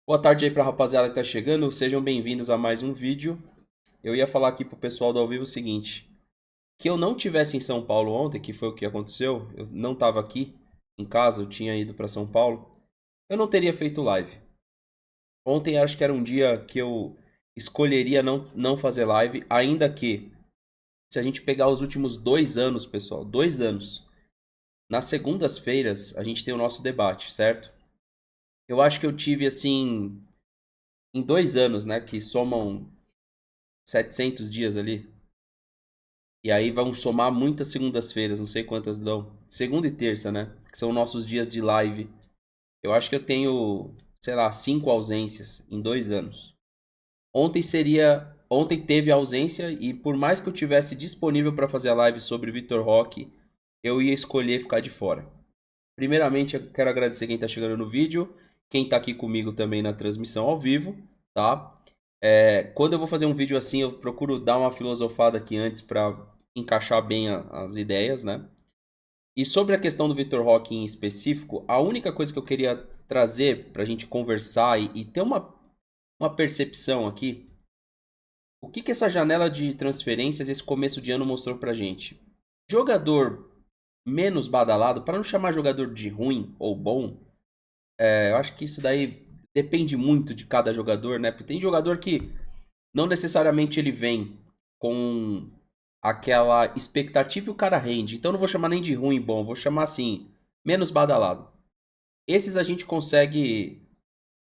Boa tarde aí pra rapaziada que tá chegando, sejam bem-vindos a mais um vídeo. Eu ia falar aqui pro pessoal do ao vivo o seguinte, que eu não tivesse em São Paulo ontem, que foi o que aconteceu, eu não tava aqui em casa, eu tinha ido pra São Paulo, eu não teria feito live. Ontem acho que era um dia que eu escolheria não fazer live, ainda que, se a gente pegar os últimos 2 anos, pessoal, 2 anos, nas segundas-feiras a gente tem o nosso debate, certo? Eu acho que eu tive, assim, em 2 anos, né, que somam 700 dias ali. E aí vão somar muitas segundas-feiras, não sei quantas dão. Segunda e terça, né? Que são nossos dias de live. Eu acho que eu tenho, sei lá, 5 ausências em 2 anos. Ontem teve ausência e por mais que eu tivesse disponível para fazer a live sobre Vitor Roque, eu ia escolher ficar de fora. Primeiramente, eu quero agradecer quem está chegando no vídeo, quem está aqui comigo também na transmissão ao vivo, tá? Quando eu vou fazer um vídeo assim, eu procuro dar uma filosofada aqui antes para encaixar bem as ideias, né? E sobre a questão do Vitor Roque em específico, a única coisa que eu queria trazer para a gente conversar e ter uma percepção aqui, o que essa janela de transferências, esse começo de ano mostrou pra gente? Jogador menos badalado, para não chamar jogador de ruim ou bom, eu acho que isso daí depende muito de cada jogador, né? Porque tem jogador que não necessariamente ele vem com aquela expectativa e o cara rende. Então não vou chamar nem de ruim bom, vou chamar assim, menos badalado. Esses a gente consegue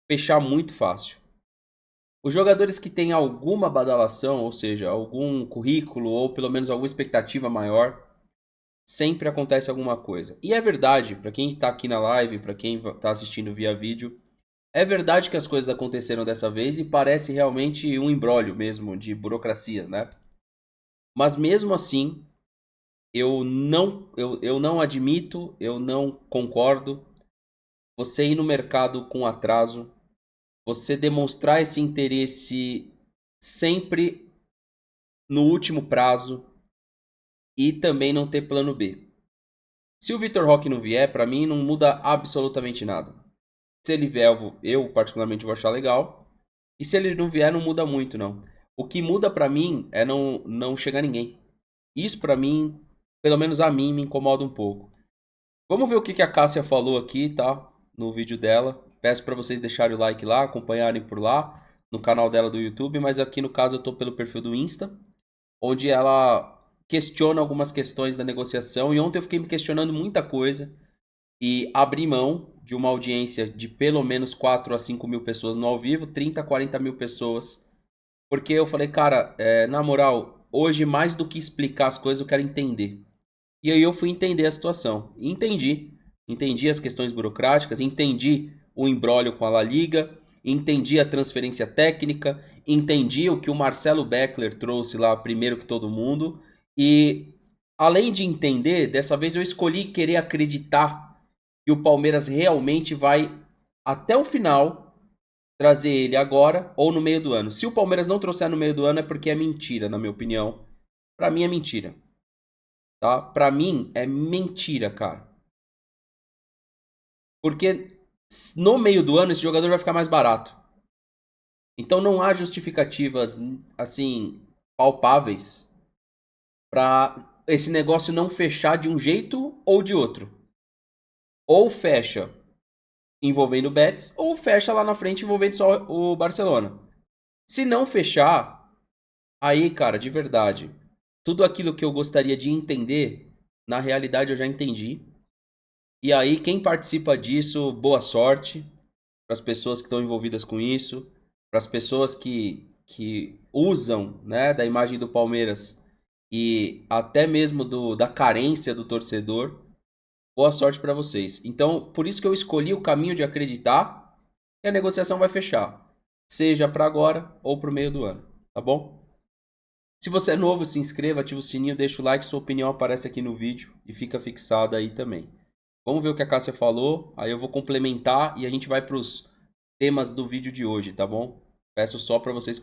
fechar muito fácil. Os jogadores que têm alguma badalação, ou seja, algum currículo ou pelo menos alguma expectativa maior, sempre acontece alguma coisa. E é verdade, para quem está aqui na live, para quem está assistindo via vídeo, é verdade que as coisas aconteceram dessa vez e parece realmente um imbróglio mesmo de burocracia, né? Mas mesmo assim, eu não admito, eu não concordo você ir no mercado com atraso, você demonstrar esse interesse sempre no último prazo e também não ter plano B. Se o Vitor Roque não vier, pra mim não muda absolutamente nada. Se ele vier, eu particularmente vou achar legal. E se ele não vier, não muda muito, não. O que muda pra mim é não chegar ninguém. Isso pra mim, pelo menos a mim, me incomoda um pouco. Vamos ver o que a Cássia falou aqui, tá? No vídeo dela. Peço pra vocês deixarem o like lá, acompanharem por lá, no canal dela do YouTube, mas aqui no caso eu tô pelo perfil do Insta, onde ela questiona algumas questões da negociação. E ontem eu fiquei me questionando muita coisa e abri mão de uma audiência de pelo menos 4 a 5 mil pessoas no ao vivo, 30 a 40 mil pessoas, porque eu falei, cara, na moral, hoje mais do que explicar as coisas, eu quero entender. E aí eu fui entender a situação. E entendi. Entendi as questões burocráticas, entendi o imbróglio com a La Liga, entendi a transferência técnica, entendi o que o Marcelo Beckler trouxe lá primeiro que todo mundo. E além de entender, dessa vez eu escolhi querer acreditar que o Palmeiras realmente vai até o final trazer ele agora ou no meio do ano. Se o Palmeiras não trouxer no meio do ano é porque é mentira, na minha opinião. Pra mim é mentira, tá? Pra mim é mentira, cara. Porque no meio do ano esse jogador vai ficar mais barato. Então não há justificativas assim palpáveis pra esse negócio não fechar de um jeito ou de outro. Ou fecha envolvendo o Betis ou fecha lá na frente envolvendo só o Barcelona. Se não fechar, aí, cara, de verdade, tudo aquilo que eu gostaria de entender, na realidade eu já entendi. E aí, quem participa disso, boa sorte para as pessoas que estão envolvidas com isso, para as pessoas que usam, né, da imagem do Palmeiras e até mesmo da carência do torcedor. Boa sorte para vocês. Então, por isso que eu escolhi o caminho de acreditar que a negociação vai fechar, seja para agora ou para o meio do ano, tá bom? Se você é novo, se inscreva, ativa o sininho, deixa o like, sua opinião aparece aqui no vídeo e fica fixada aí também. Vamos ver o que a Cássia falou, aí eu vou complementar e a gente vai para os temas do vídeo de hoje, tá bom? Peço só para vocês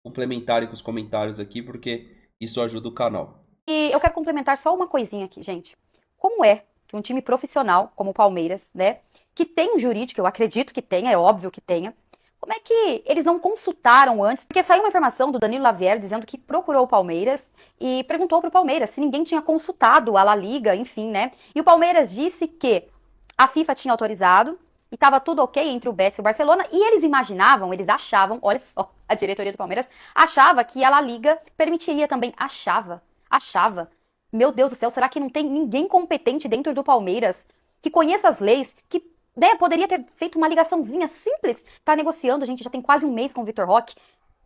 complementarem com os comentários aqui, porque isso ajuda o canal. E eu quero complementar só uma coisinha aqui, gente. Como é que um time profissional, como o Palmeiras, né, que tem um jurídico, eu acredito que tenha, é óbvio que tenha, Como é que eles não consultaram antes? Porque saiu uma informação do Danilo Lavieri dizendo que procurou o Palmeiras e perguntou pro Palmeiras se ninguém tinha consultado a La Liga, enfim, né? E o Palmeiras disse que a FIFA tinha autorizado e estava tudo ok entre o Betis e o Barcelona, e eles imaginavam, eles achavam, olha só, a diretoria do Palmeiras achava que a La Liga permitiria também, achava. Meu Deus do céu, será que não tem ninguém competente dentro do Palmeiras que conheça as leis, que né, poderia ter feito uma ligaçãozinha simples? Tá negociando, a gente já tem quase um mês com o Vitor Roque.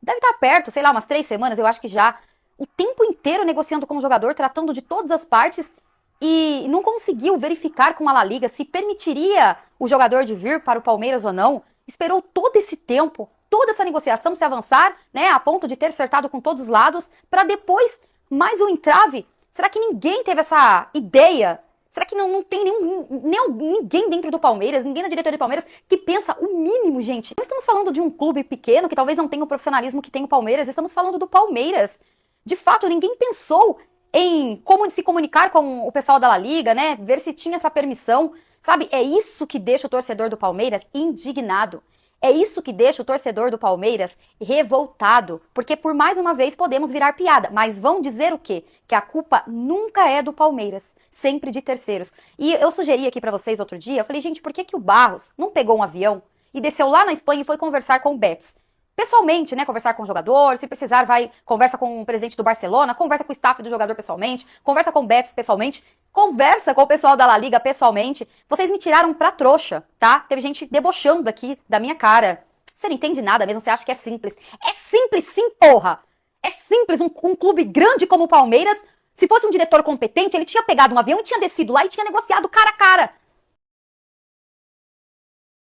Deve estar perto, sei lá, umas 3 semanas, eu acho que já. O tempo inteiro negociando com o jogador, tratando de todas as partes e não conseguiu verificar com a La Liga se permitiria o jogador de vir para o Palmeiras ou não. Esperou todo esse tempo, toda essa negociação se avançar, né, a ponto de ter acertado com todos os lados, para depois mais um entrave. Será que ninguém teve essa ideia? Será que não tem ninguém dentro do Palmeiras, ninguém na diretoria do Palmeiras que pensa o mínimo, gente? Não estamos falando de um clube pequeno que talvez não tenha o profissionalismo que tem o Palmeiras, estamos falando do Palmeiras. De fato, ninguém pensou em como se comunicar com o pessoal da La Liga, né? Ver se tinha essa permissão. Sabe, é isso que deixa o torcedor do Palmeiras indignado. É isso que deixa o torcedor do Palmeiras revoltado, porque por mais uma vez podemos virar piada, mas vão dizer o quê? Que a culpa nunca é do Palmeiras, sempre de terceiros. E eu sugeri aqui pra vocês outro dia, eu falei, gente, por que que o Barros não pegou um avião e desceu lá na Espanha e foi conversar com o Betis? Pessoalmente, né, conversar com o jogador, se precisar vai, conversa com o presidente do Barcelona, conversa com o staff do jogador pessoalmente, conversa com o Betis pessoalmente, conversa com o pessoal da La Liga pessoalmente. Vocês me tiraram pra trouxa, tá? Teve gente debochando aqui da minha cara. Você não entende nada mesmo, você acha que é simples. É simples sim, porra! É simples, um clube grande como o Palmeiras, se fosse um diretor competente, ele tinha pegado um avião e tinha descido lá e tinha negociado cara a cara.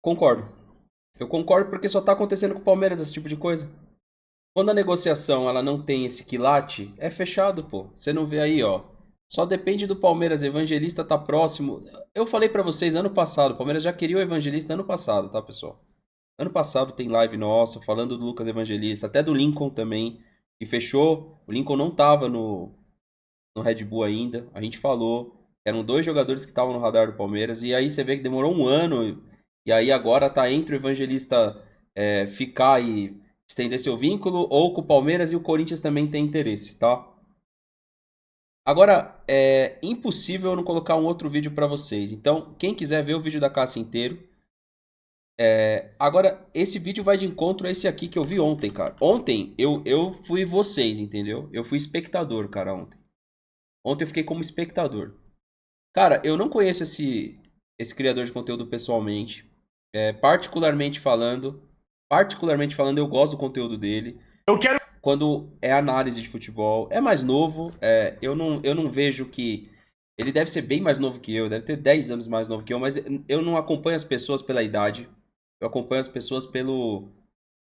Concordo. Eu concordo porque só tá acontecendo com o Palmeiras esse tipo de coisa. Quando a negociação ela não tem esse quilate, é fechado, pô. Você não vê aí, ó. Só depende do Palmeiras. Evangelista tá próximo. Eu falei pra vocês ano passado, o Palmeiras já queria o Evangelista ano passado, tá, pessoal? Ano passado tem live nossa falando do Lucas Evangelista, até do Lincoln também, que fechou. O Lincoln não tava no Red Bull ainda. A gente falou. Eram dois jogadores que estavam no radar do Palmeiras. E aí você vê que demorou um ano. E aí agora tá entre o Evangelista ficar e estender seu vínculo, ou com o Palmeiras e o Corinthians também tem interesse, tá? Agora, é impossível eu não colocar um outro vídeo pra vocês. Então, quem quiser ver o vídeo da Cássia inteiro. Agora, esse vídeo vai de encontro a esse aqui que eu vi ontem, cara. Ontem eu fui vocês, entendeu? Eu fui espectador, cara, ontem. Ontem eu fiquei como espectador. Cara, eu não conheço esse criador de conteúdo pessoalmente. Particularmente falando, eu gosto do conteúdo dele. Eu quero. Quando é análise de futebol, é mais novo. Eu não vejo que. Ele deve ser bem mais novo que eu, deve ter 10 anos mais novo que eu, mas eu não acompanho as pessoas pela idade. Eu acompanho as pessoas pelo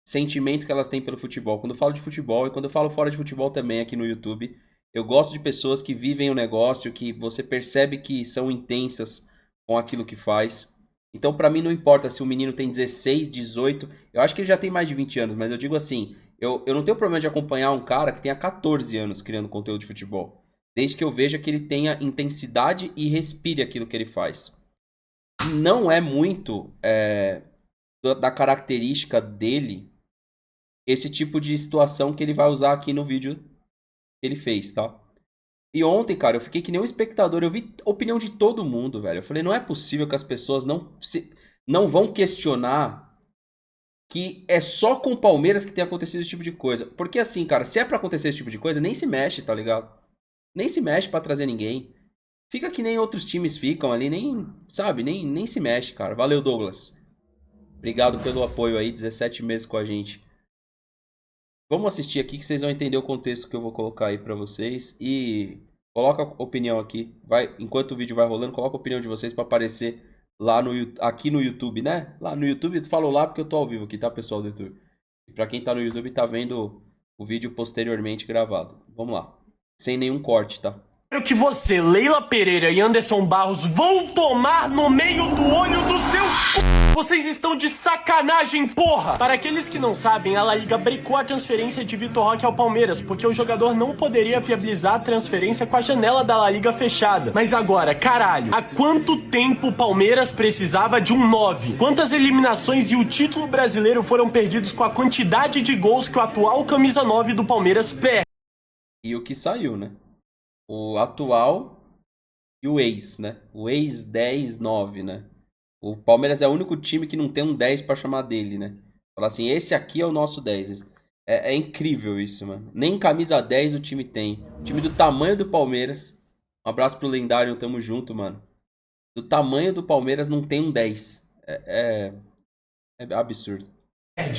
sentimento que elas têm pelo futebol. Quando eu falo de futebol e quando eu falo fora de futebol também aqui no YouTube, eu gosto de pessoas que vivem o negócio, que você percebe que são intensas com aquilo que faz. Então, pra mim, não importa se o menino tem 16, 18. Eu acho que ele já tem mais de 20 anos, mas eu digo assim: eu não tenho problema de acompanhar um cara que tenha 14 anos criando conteúdo de futebol. Desde que eu veja que ele tenha intensidade e respire aquilo que ele faz. Não é muito da característica dele esse tipo de situação que ele vai usar aqui no vídeo que ele fez, tá? E ontem, cara, eu fiquei que nem um espectador. Eu vi a opinião de todo mundo, velho. Eu falei, não é possível que as pessoas não vão questionar que é só com o Palmeiras que tem acontecido esse tipo de coisa. Porque assim, cara, se é pra acontecer esse tipo de coisa, nem se mexe, tá ligado? Nem se mexe pra trazer ninguém. Fica que nem outros times ficam ali, nem, sabe, nem se mexe, cara. Valeu, Douglas. Obrigado pelo apoio aí, 17 meses com a gente. Vamos assistir aqui que vocês vão entender o contexto que eu vou colocar aí pra vocês. E coloca a opinião aqui. Enquanto o vídeo vai rolando, coloca a opinião de vocês pra aparecer lá aqui no YouTube, né? Lá no YouTube, eu falo lá porque eu tô ao vivo aqui, tá, pessoal do YouTube? E pra quem tá no YouTube, tá vendo o vídeo posteriormente gravado. Vamos lá. Sem nenhum corte, tá? Quero que você, Leila Pereira e Anderson Barros vão tomar no meio do olho do seu c... Vocês estão de sacanagem, porra! Para aqueles que não sabem, a La Liga brecou a transferência de Vitor Roque ao Palmeiras, porque o jogador não poderia viabilizar a transferência com a janela da La Liga fechada. Mas agora, caralho, há quanto tempo o Palmeiras precisava de um 9? Quantas eliminações e o título brasileiro foram perdidos com a quantidade de gols que o atual camisa 9 do Palmeiras perde? E o que saiu, né? O atual e o ex, né? O ex 10, 9, né? O Palmeiras é o único time que não tem um 10 pra chamar dele, né? Falar assim, esse aqui é o nosso 10. É incrível isso, mano. Nem camisa 10 o time tem. O time do tamanho do Palmeiras. Um abraço pro lendário, tamo junto, mano. Do tamanho do Palmeiras não tem um 10. É absurdo.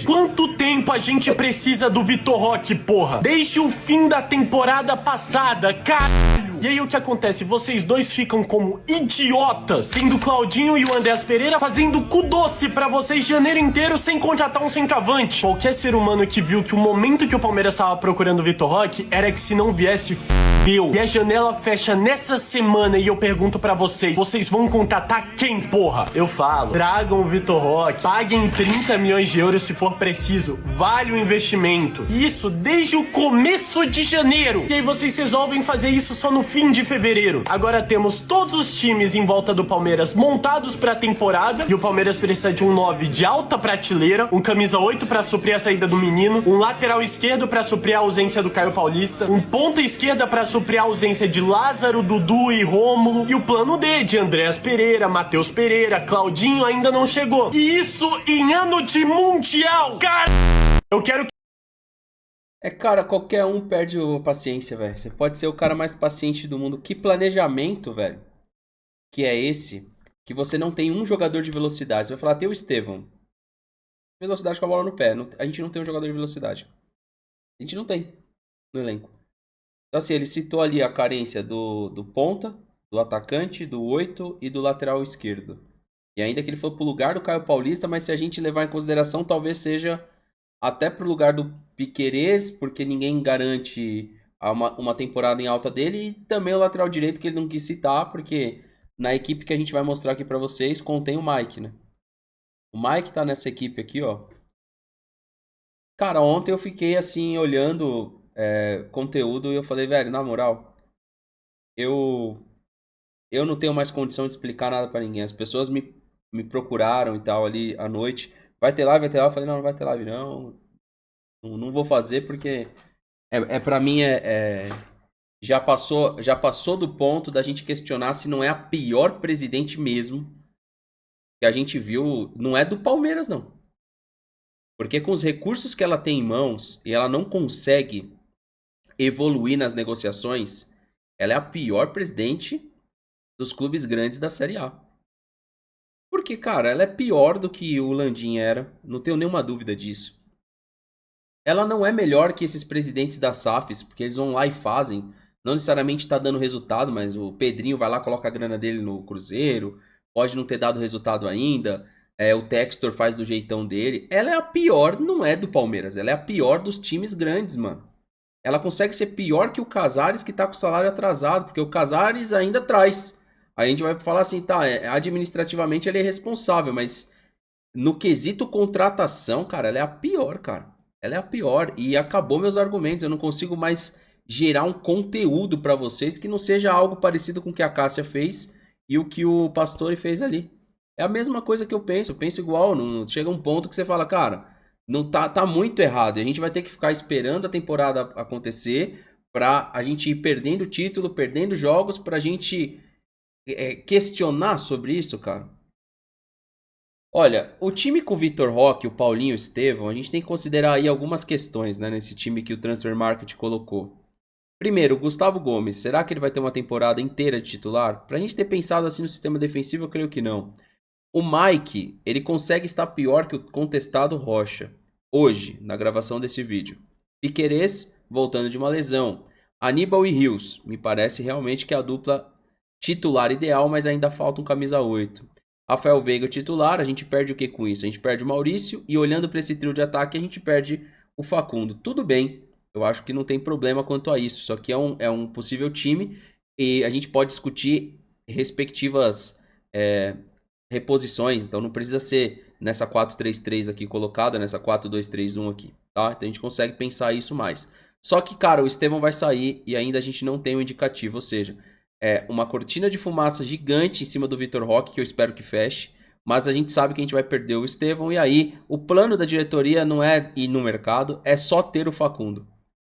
Quanto tempo a gente precisa do Vitor Roque, porra? Desde o fim da temporada passada, caralho! E aí o que acontece? Vocês dois ficam como idiotas, tendo o Claudinho e o Andrés Pereira fazendo cu doce pra vocês janeiro inteiro sem contratar um centroavante. Qualquer ser humano que viu que o momento que o Palmeiras tava procurando o Vitor Roque era que se não viesse, deu. E a janela fecha nessa semana e eu pergunto pra vocês, vocês vão contratar quem, porra? Eu falo, tragam o Vitor Roque, paguem 30 milhões de euros se for preciso, vale o investimento. E isso desde o começo de janeiro. E aí vocês resolvem fazer isso só no fim de fevereiro. Agora temos todos os times em volta do Palmeiras montados pra temporada e o Palmeiras precisa de um 9 de alta prateleira, um camisa 8 pra suprir a saída do menino, um lateral esquerdo pra suprir a ausência do Caio Paulista, um ponta esquerda pra suprir a ausência de Lázaro, Dudu e Rômulo, e o plano D de Andrés Pereira, Matheus Pereira, Claudinho ainda não chegou. E isso em ano de mundial, cara! Eu quero... Cara, qualquer um perde a paciência, velho. Você pode ser o cara mais paciente do mundo. Que planejamento, velho, que é esse, que você não tem um jogador de velocidade. Você vai falar, tem o Estevão. Velocidade com a bola no pé. A gente não tem um jogador de velocidade. A gente não tem no elenco. Então, assim, ele citou ali a carência do ponta, do atacante, do 8 e do lateral esquerdo. E ainda que ele for pro lugar do Caio Paulista, mas se a gente levar em consideração, talvez seja até pro lugar do Piquerez, porque ninguém garante uma temporada em alta dele, e também o lateral direito que ele não quis citar, porque na equipe que a gente vai mostrar aqui pra vocês, contém o Mike, né? O Mike tá nessa equipe aqui, ó. Cara, ontem eu fiquei assim, olhando conteúdo e eu falei, velho, na moral, eu não tenho mais condição de explicar nada pra ninguém. As pessoas me procuraram e tal ali à noite. Vai ter live, vai ter live. Eu falei, não, não vai ter live, não. Não vou fazer porque pra mim já passou do ponto da gente questionar se não é a pior presidente mesmo que a gente viu. Não é do Palmeiras, não. Porque com os recursos que ela tem em mãos e ela não consegue evoluir nas negociações, ela é a pior presidente dos clubes grandes da Série A. Porque, cara, ela é pior do que o Landim era. Não tenho nenhuma dúvida disso. Ela não é melhor que esses presidentes da SAFs, porque eles vão lá e fazem. Não necessariamente tá dando resultado, mas o Pedrinho vai lá, coloca a grana dele no Cruzeiro. Pode não ter dado resultado ainda. O Textor faz do jeitão dele. Ela é a pior, não é do Palmeiras. Ela é a pior dos times grandes, mano. Ela consegue ser pior que o Casares, que tá com o salário atrasado. Porque o Casares ainda traz. Aí a gente vai falar assim, tá, administrativamente ele é responsável, mas no quesito contratação, cara, ela é a pior, cara. Ela é a pior e acabou meus argumentos. Eu não consigo mais gerar um conteúdo pra vocês que não seja algo parecido com o que a Cássia fez e o que o Pastore fez ali. É a mesma coisa que eu penso igual. Não, chega um ponto que você fala, cara, não tá muito errado. A gente vai ter que ficar esperando a temporada acontecer pra a gente ir perdendo título, perdendo jogos, pra gente questionar sobre isso, cara. Olha, o time com o Vitor Roque, o Paulinho e o Estevão, a gente tem que considerar aí algumas questões, né, nesse time que o Transfer Market colocou. Primeiro, o Gustavo Gomes, será que ele vai ter uma temporada inteira de titular? Pra gente ter pensado assim no sistema defensivo, eu creio que não. O Mike, ele consegue estar pior que o contestado Rocha, hoje, na gravação desse vídeo. Piquerez, voltando de uma lesão. Aníbal e Rios, me parece realmente que é a dupla titular ideal, mas ainda falta um camisa 8. Rafael Veiga titular, a gente perde o que com isso? A gente perde o Maurício e olhando para esse trio de ataque a gente perde o Facundo. Tudo bem, eu acho que não tem problema quanto a isso, só que é um possível time E a gente pode discutir respectivas reposições, então não precisa ser nessa 4-3-3 aqui colocada, nessa 4-2-3-1 aqui, tá? Então a gente consegue pensar isso mais. Só que, cara, o Estevão vai sair e ainda a gente não tem um indicativo, ou seja, é uma cortina de fumaça gigante em cima do Vitor Roque, que eu espero que feche, mas a gente sabe que a gente vai perder o Estevão, e aí o plano da diretoria não é ir no mercado, é só ter o Facundo.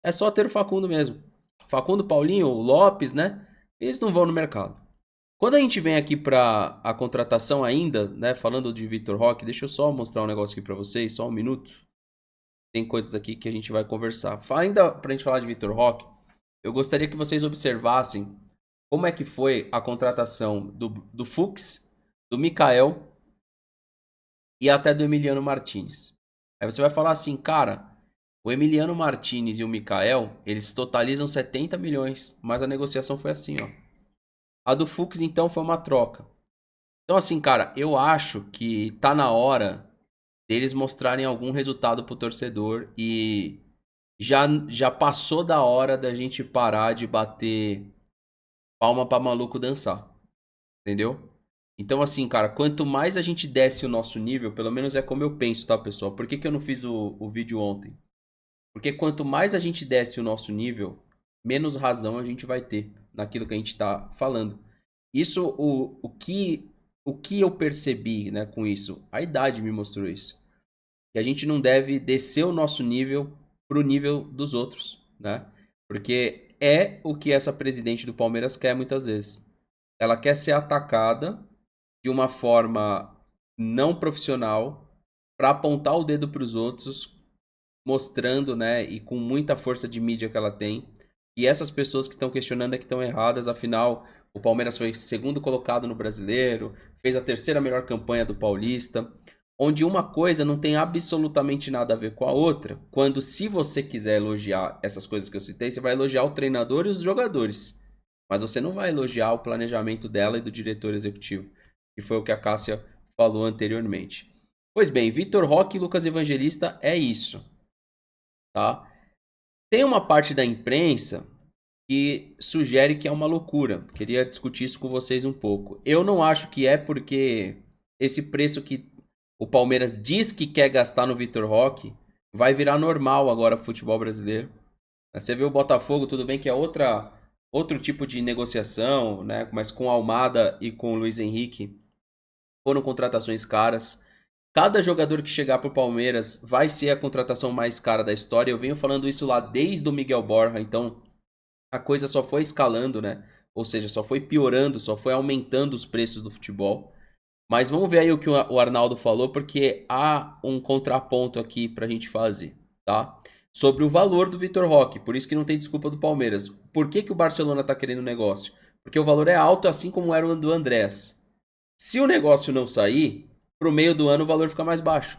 É só ter o Facundo mesmo. Facundo, Paulinho, o Lopes, né? Eles não vão no mercado. Quando a gente vem aqui para a contratação ainda, né, falando de Vitor Roque, deixa eu só mostrar um negócio aqui para vocês, só um minuto. Tem coisas aqui que a gente vai conversar. Ainda pra gente falar de Vitor Roque, eu gostaria que vocês observassem como é que foi a contratação do Fux, do Mikael e até do Emiliano Martinez. Aí você vai falar assim, cara, o Emiliano Martinez e o Mikael, eles totalizam 70 milhões, mas a negociação foi assim, ó. A do Fux, então, foi uma troca. Então, assim, cara, eu acho que tá na hora deles mostrarem algum resultado pro torcedor e já passou da hora da gente parar de bater palma pra maluco dançar, entendeu? Então, assim, cara, quanto mais a gente desce o nosso nível, pelo menos é como eu penso, tá, pessoal? Por que eu não fiz o vídeo ontem? Porque quanto mais a gente desce o nosso nível, menos razão a gente vai ter naquilo que a gente tá falando. Isso, o que eu percebi, né, com isso? A idade me mostrou isso. Que a gente não deve descer o nosso nível pro nível dos outros, né? Porque é o que essa presidente do Palmeiras quer muitas vezes. Ela quer ser atacada de uma forma não profissional para apontar o dedo para os outros, mostrando, né, e com muita força de mídia que ela tem, e essas pessoas que estão questionando é que estão erradas, afinal, o Palmeiras foi segundo colocado no Brasileiro, fez a terceira melhor campanha do Paulista, onde uma coisa não tem absolutamente nada a ver com a outra, quando se você quiser elogiar essas coisas que eu citei, você vai elogiar o treinador e os jogadores, mas você não vai elogiar o planejamento dela e do diretor executivo, que foi o que a Cássia falou anteriormente. Pois bem, Vitor Roque e Lucas Evangelista é isso, tá? Tem uma parte da imprensa que sugere que é uma loucura. Queria discutir isso com vocês um pouco. Eu não acho que é porque esse preço que o Palmeiras diz que quer gastar no Vitor Roque vai virar normal agora pro futebol brasileiro. Você vê o Botafogo, tudo bem que é outro tipo de negociação, né? Mas com a Almada e com o Luiz Henrique foram contratações caras. Cada jogador que chegar pro Palmeiras vai ser a contratação mais cara da história. Eu venho falando isso lá desde o Miguel Borja, então a coisa só foi escalando, né? Ou seja, só foi piorando, só foi aumentando os preços do futebol. Mas vamos ver aí o que o Arnaldo falou, porque há um contraponto aqui pra gente fazer, tá? Sobre o valor do Vitor Roque, por isso que não tem desculpa do Palmeiras. Por que o Barcelona tá querendo o negócio? Porque o valor é alto, assim como era o do Andrés. Se o negócio não sair, pro meio do ano o valor fica mais baixo.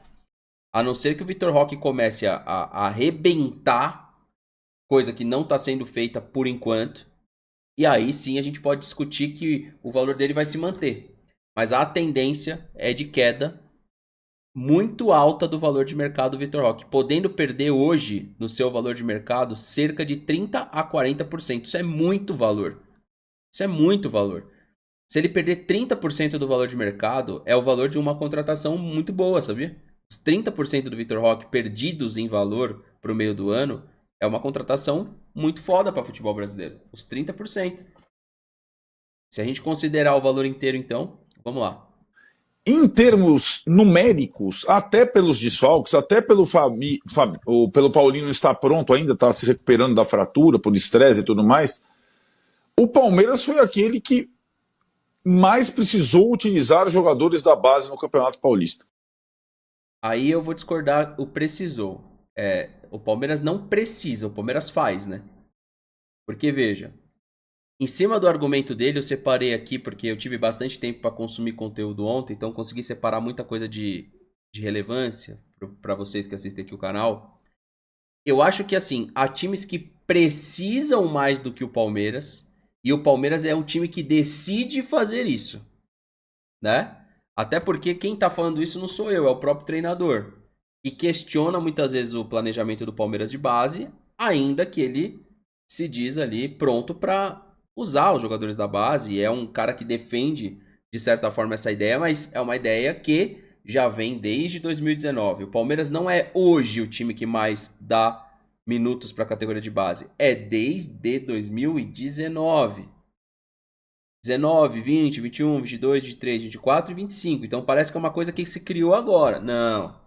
A não ser que o Vitor Roque comece a arrebentar, coisa que não está sendo feita por enquanto. E aí sim a gente pode discutir que o valor dele vai se manter. Mas a tendência é de queda muito alta do valor de mercado do Vitor Roque, podendo perder hoje no seu valor de mercado cerca de 30 a 40%. Isso é muito valor. Isso é muito valor. Se ele perder 30% do valor de mercado, é o valor de uma contratação muito boa, sabia? Os 30% do Vitor Roque perdidos em valor para o meio do ano é uma contratação muito foda para futebol brasileiro. Os 30%. Se a gente considerar o valor inteiro, então, vamos lá. Em termos numéricos, até pelos desfalques, até pelo pelo Paulinho não estar pronto ainda, está se recuperando da fratura, por estresse e tudo mais, o Palmeiras foi aquele que mais precisou utilizar jogadores da base no Campeonato Paulista. Aí eu vou discordar, o precisou. O Palmeiras não precisa, o Palmeiras faz, né? Porque, veja, em cima do argumento dele, eu separei aqui, porque eu tive bastante tempo para consumir conteúdo ontem, então consegui separar muita coisa de relevância para vocês que assistem aqui o canal. Eu acho que, assim, há times que precisam mais do que o Palmeiras, e o Palmeiras é um time que decide fazer isso, né? Até porque quem tá falando isso não sou eu, é o próprio treinador. E questiona muitas vezes o planejamento do Palmeiras de base, ainda que ele se diz ali pronto para usar os jogadores da base. É um cara que defende, de certa forma, essa ideia, mas é uma ideia que já vem desde 2019. O Palmeiras não é hoje o time que mais dá minutos para a categoria de base. É desde 2019. 19, 20, 21, 22, 23, 24 e 25. Então parece que é uma coisa que se criou agora. Não.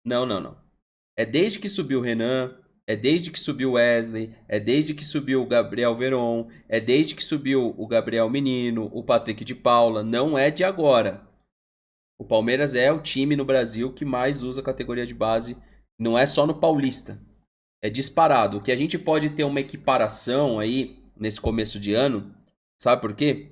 Não, não, não. É desde que subiu o Renan, é desde que subiu o Wesley, é desde que subiu o Gabriel Veron, é desde que subiu o Gabriel Menino, o Patrick de Paula. Não é de agora. O Palmeiras é o time no Brasil que mais usa a categoria de base. Não é só no Paulista. É disparado. O que a gente pode ter uma equiparação aí nesse começo de ano, sabe por quê?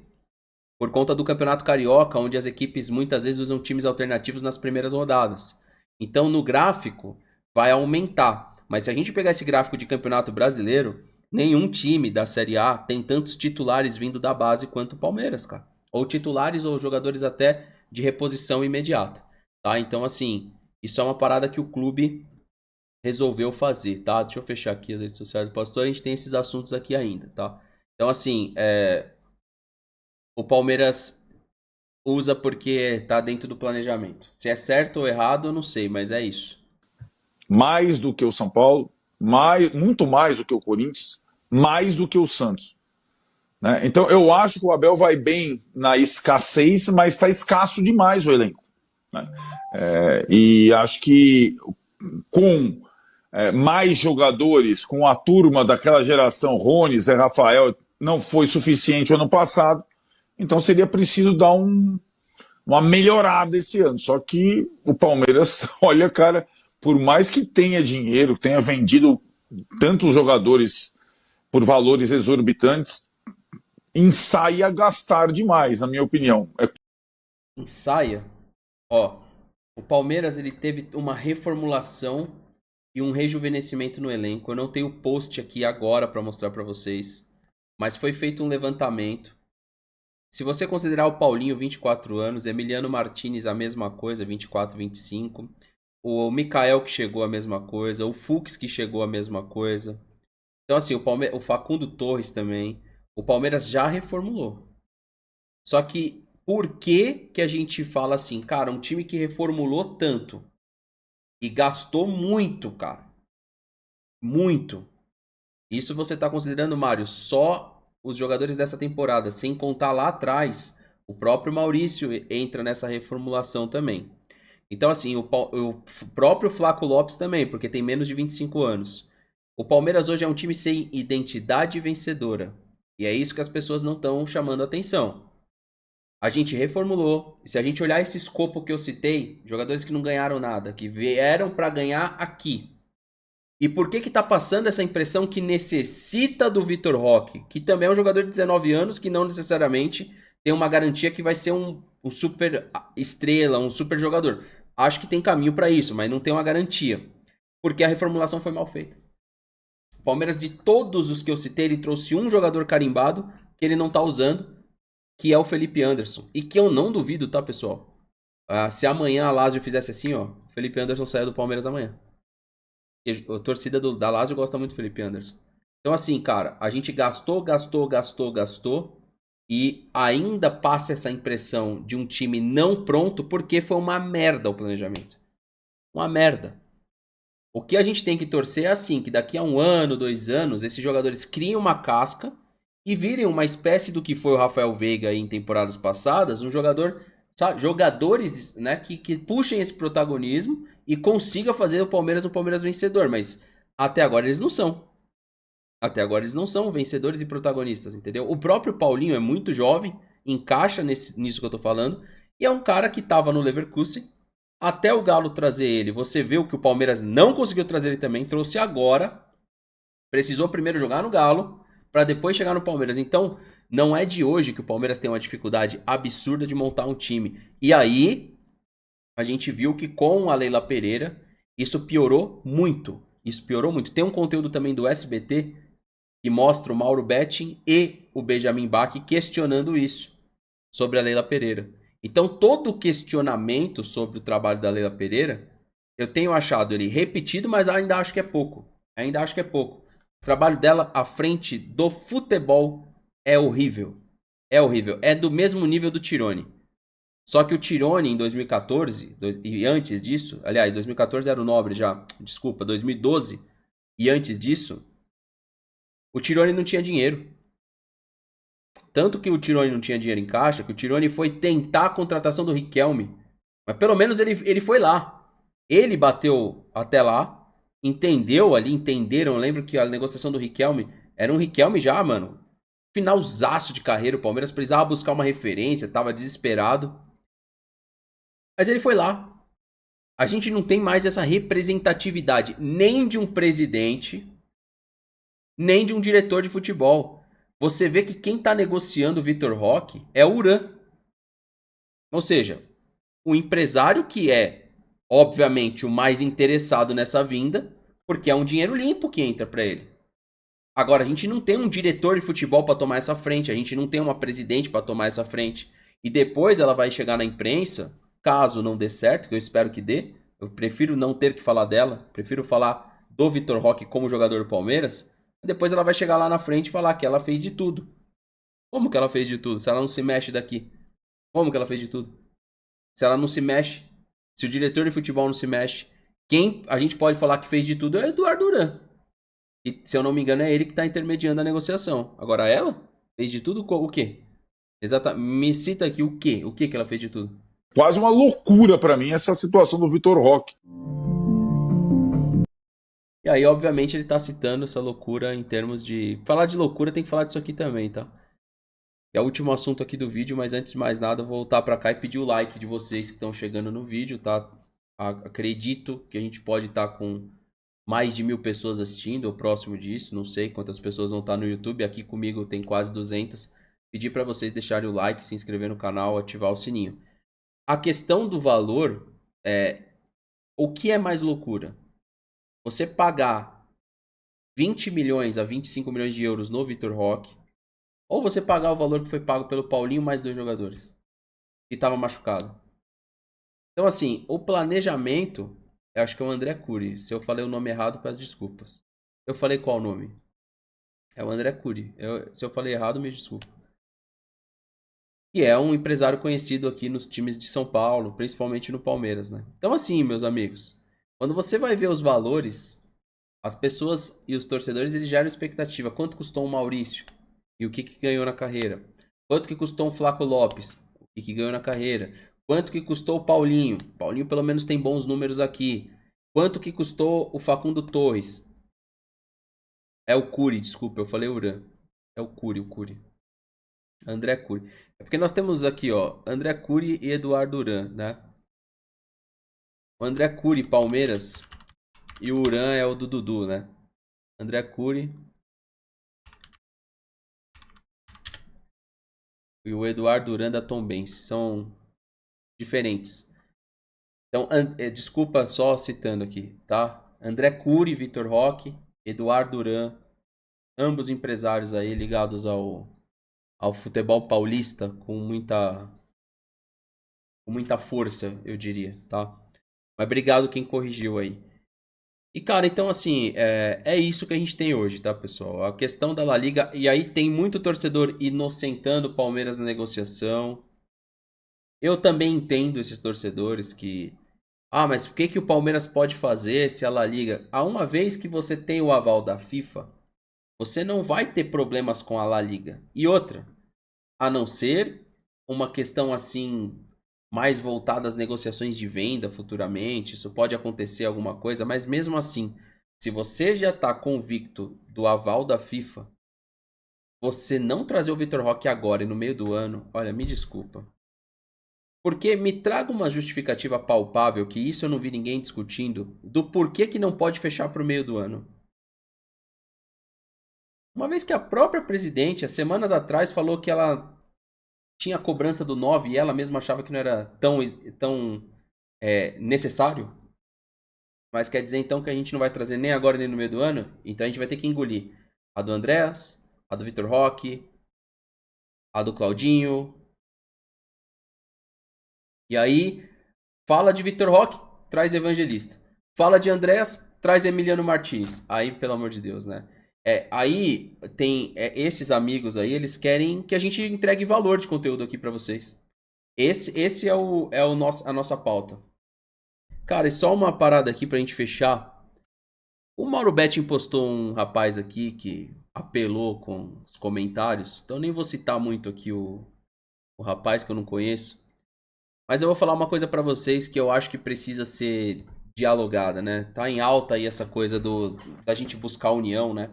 Por conta do Campeonato Carioca, onde as equipes muitas vezes usam times alternativos nas primeiras rodadas. Então no gráfico vai aumentar. Mas se a gente pegar esse gráfico de Campeonato Brasileiro, nenhum time da Série A tem tantos titulares vindo da base quanto o Palmeiras, cara. Ou titulares ou jogadores até de reposição imediata, tá? Então assim, isso é uma parada que o clube resolveu fazer, tá? Deixa eu fechar aqui as redes sociais do Pastor, a gente tem esses assuntos aqui ainda, tá? Então assim, o Palmeiras usa porque tá dentro do planejamento. Se é certo ou errado, eu não sei, mas é isso. Mais do que o São Paulo, muito mais do que o Corinthians, mais do que o Santos. Né? Então eu acho que o Abel vai bem na escassez, mas está escasso demais o elenco. Né? E acho que com mais jogadores, com a turma daquela geração, Rony, Zé Rafael, não foi suficiente ano passado, então seria preciso dar uma melhorada esse ano. Só que o Palmeiras, olha, cara, por mais que tenha dinheiro, tenha vendido tantos jogadores por valores exorbitantes, ensaia gastar demais, na minha opinião. Ensaia? Ó, o Palmeiras ele teve uma reformulação e um rejuvenescimento no elenco. Eu não tenho o post aqui agora para mostrar para vocês, mas foi feito um levantamento. Se você considerar o Paulinho, 24 anos, Emiliano Martinez, a mesma coisa, 24, 25. O Mikael, que chegou, a mesma coisa. O Fux, que chegou, a mesma coisa. Então, assim, o Facundo Torres também. O Palmeiras já reformulou. Só que, por que a gente fala assim, cara, um time que reformulou tanto e gastou muito, cara. Muito. Isso você tá considerando, Mário, só os jogadores dessa temporada, sem contar lá atrás, o próprio Maurício entra nessa reformulação também. Então, assim, o próprio Flaco Lopes também, porque tem menos de 25 anos. O Palmeiras hoje é um time sem identidade vencedora. E é isso que as pessoas não estão chamando a atenção. A gente reformulou. E se a gente olhar esse escopo que eu citei, jogadores que não ganharam nada, que vieram para ganhar aqui. E por que tá passando essa impressão que necessita do Vitor Roque, que também é um jogador de 19 anos, que não necessariamente tem uma garantia que vai ser um super estrela, um super jogador. Acho que tem caminho para isso, mas não tem uma garantia. Porque a reformulação foi mal feita. O Palmeiras, de todos os que eu citei, ele trouxe um jogador carimbado que ele não tá usando, que é o Felipe Anderson. E que eu não duvido, tá, pessoal? Se amanhã a Lazio fizesse assim, ó, o Felipe Anderson saia do Palmeiras amanhã. A torcida da Lazio gosta muito do Felipe Anderson. Então, assim, cara, a gente gastou e ainda passa essa impressão de um time não pronto porque foi uma merda o planejamento. Uma merda. O que a gente tem que torcer é assim, que daqui a 1 ano, 2 anos, esses jogadores criem uma casca e virem uma espécie do que foi o Rafael Veiga aí em temporadas passadas, um jogador, sabe, jogadores, né, que puxem esse protagonismo e consiga fazer o Palmeiras um Palmeiras vencedor, mas até agora eles não são. Até agora eles não são vencedores e protagonistas, entendeu? O próprio Paulinho é muito jovem, encaixa nisso que eu tô falando, e é um cara que tava no Leverkusen, até o Galo trazer ele. Você vê o que o Palmeiras não conseguiu trazer ele também, trouxe agora, precisou primeiro jogar no Galo, para depois chegar no Palmeiras. Então, não é de hoje que o Palmeiras tem uma dificuldade absurda de montar um time. E aí, a gente viu que com a Leila Pereira, isso piorou muito. Isso piorou muito. Tem um conteúdo também do SBT que mostra o Mauro Betting e o Benjamin Bach questionando isso sobre a Leila Pereira. Então, todo o questionamento sobre o trabalho da Leila Pereira, eu tenho achado ele repetido, mas ainda acho que é pouco. Ainda acho que é pouco. O trabalho dela à frente do futebol é horrível. É horrível. É do mesmo nível do Tirone. Só que o Tirone em 2014, e antes disso, aliás, 2014 era o Nobre já, desculpa, 2012, e antes disso, o Tirone não tinha dinheiro. Tanto que o Tirone não tinha dinheiro em caixa, que o Tirone foi tentar a contratação do Riquelme. Mas pelo menos ele foi lá. Ele bateu até lá, entendeu ali, entenderam. Eu lembro que a negociação do Riquelme era um Riquelme já, mano. Finalzaço de carreira, o Palmeiras precisava buscar uma referência, tava desesperado. Mas ele foi lá. A gente não tem mais essa representatividade nem de um presidente, nem de um diretor de futebol. Você vê que quem tá negociando o Vitor Roque é o Uran. Ou seja, o empresário que é, obviamente, o mais interessado nessa vinda, porque é um dinheiro limpo que entra para ele. Agora, a gente não tem um diretor de futebol para tomar essa frente, a gente não tem uma presidente para tomar essa frente. E depois ela vai chegar na imprensa, caso não dê certo, que eu espero que dê, eu prefiro não ter que falar dela, prefiro falar do Vitor Roque como jogador do Palmeiras, depois ela vai chegar lá na frente e falar que ela fez de tudo. Como que ela fez de tudo? Se ela não se mexe daqui. Como que ela fez de tudo? Se ela não se mexe, se o diretor de futebol não se mexe, quem a gente pode falar que fez de tudo é o Eduardo Duran. E, se eu não me engano, é ele que está intermediando a negociação. Agora ela fez de tudo o quê? Me cita aqui o quê? O que que ela fez de tudo? Quase uma loucura para mim essa situação do Vitor Roque. E aí, obviamente, ele está citando essa loucura em termos de... Falar de loucura tem que falar disso aqui também, tá? É o último assunto aqui do vídeo, mas antes de mais nada, vou voltar para cá e pedir o like de vocês que estão chegando no vídeo, tá? Acredito que a gente pode estar com mais de 1000 pessoas assistindo, ou próximo disso, não sei quantas pessoas vão estar no YouTube. Aqui comigo tem quase 200. Pedir para vocês deixarem o like, se inscrever no canal, ativar o sininho. A questão do valor é... O que é mais loucura? Você pagar 20 milhões a 25 milhões de euros no Vitor Roque, ou você pagar o valor que foi pago pelo Paulinho mais 2 jogadores que estavam machucados. Então, assim, o planejamento, eu acho que é o André Curi. Se eu falei o nome errado, peço desculpas. Eu falei qual nome? É o André Curi. Se eu falei errado, me desculpa. Que é um empresário conhecido aqui nos times de São Paulo, principalmente no Palmeiras, né? Então, assim, meus amigos, quando você vai ver os valores, as pessoas e os torcedores, eles geram expectativa. Quanto custou um Maurício? E o que ganhou na carreira? Quanto que custou um Flaco Lopes? O que ganhou na carreira? Quanto que custou o Paulinho? Paulinho pelo menos tem bons números aqui. Quanto que custou o Facundo Torres? É o Curi, desculpa, eu falei Uran. É o Curi. André Curi. É porque nós temos aqui, ó, André Curi e Eduardo Uran, né? O André Curi, Palmeiras, e o Uran é o do Dudu, né? André Curi e o Eduardo Duran da Tombense são diferentes. Então, desculpa só citando aqui, tá? André Curi, Vitor Roque, Eduardo Duran, ambos empresários aí ligados ao futebol paulista com muita força, eu diria, tá? Mas obrigado quem corrigiu aí. E, cara, então, assim, é isso que a gente tem hoje, tá, pessoal? A questão da La Liga, e aí tem muito torcedor inocentando o Palmeiras na negociação. Eu também entendo esses torcedores que... Ah, mas o que o Palmeiras pode fazer se a La Liga... Uma vez que você tem o aval da FIFA, você não vai ter problemas com a La Liga. E outra, a não ser uma questão assim... mais voltada às negociações de venda futuramente, isso pode acontecer alguma coisa, mas mesmo assim, se você já está convicto do aval da FIFA, você não trazer o Vitor Roque agora e no meio do ano, olha, me desculpa. Porque me traga uma justificativa palpável, que isso eu não vi ninguém discutindo, do porquê que não pode fechar para o meio do ano. Uma vez que a própria presidente, há semanas atrás, falou que ela tinha a cobrança do 9 e ela mesma achava que não era tão necessário. Mas quer dizer então que a gente não vai trazer nem agora nem no meio do ano? Então a gente vai ter que engolir a do Andrés, a do Vitor Roque, a do Claudinho. E aí, fala de Vitor Roque, traz Evangelista. Fala de Andrés, traz Emiliano Martins. Aí, pelo amor de Deus, né? Aí tem esses amigos aí, eles querem que a gente entregue valor de conteúdo aqui pra vocês. Esse é a nossa pauta. Cara, e só uma parada aqui pra gente fechar. O Mauro Betting postou um rapaz aqui que apelou com os comentários. Então nem vou citar muito aqui o rapaz que eu não conheço. Mas eu vou falar uma coisa pra vocês que eu acho que precisa ser dialogada, né? Tá em alta aí essa coisa da gente buscar união, né?